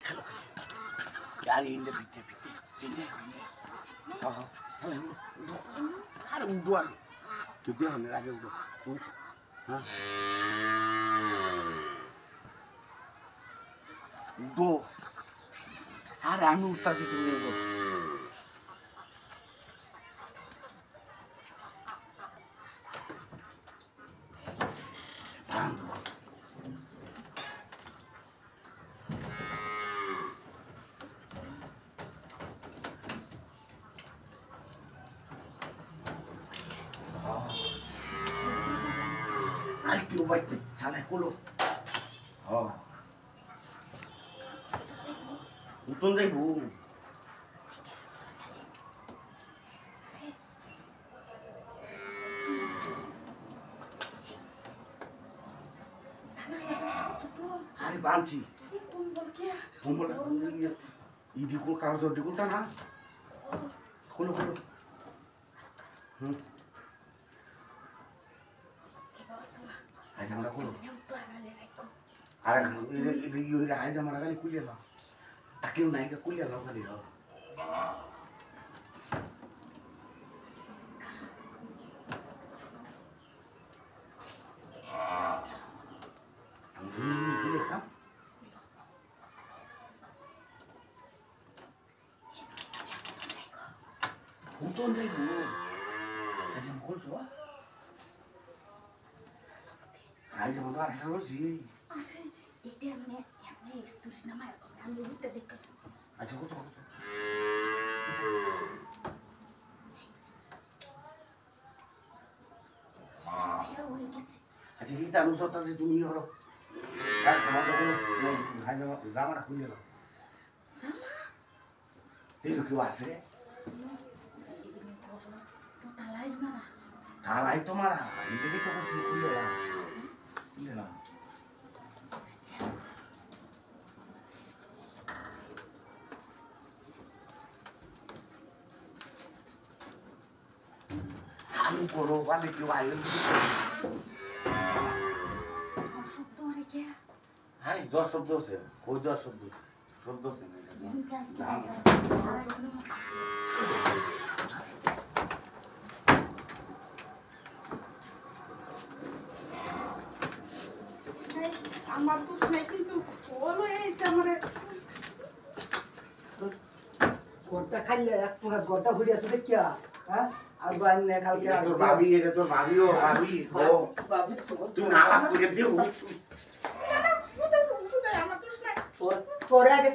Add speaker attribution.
Speaker 1: चलो यार इंदे पीते पीते इंदे हाँ चलो उठो अरे उठो आगे क्योंकि हमने आगे उठो हाँ उठो सारे आगे उठता सी तुमने को Ay, tío, vete, sale el culo. Oh. Utun dai bu. Hari banci. Kumpul iya. Idi kul kardo di kul tanah. Kulo. Aja mana kulo. Ara ini yura aja mana kali kuliah lah. Akhir naik ke kuliah lah kali ya. Kuliah kan? Untung saya bu. Aja mukul coba. Aja mau tuh terus sih.
Speaker 2: Itu yang istri nama yang dulu tadi kan.
Speaker 1: Aja kutu. Aja kita nusot aja tuh nih orang. Kan sama tuh kalau aja zaman aku nih loh.
Speaker 2: Sama.
Speaker 1: Dia tuh kiwase.
Speaker 2: Tuh talai mana?
Speaker 1: Talai itu marah. Ini kita kasih kuliah lah. Kuliah lah. Saling koro kali kiwain. Hari 10 শব্দ আছে কই 10 শব্দ আছে
Speaker 2: আমার তো শুনে কিন্তু বলো এইছে আমারে
Speaker 3: গোটা খাইলে এক পুরা গোটা ঘুরে আছে দেখিয়া হ্যাঁ আর বাইন না কালকে
Speaker 1: এটা তোর ভাবি ও
Speaker 3: ভাবি
Speaker 1: তুই না লাভ করে দিও
Speaker 2: না আমার তো শুনে
Speaker 3: তোর আগে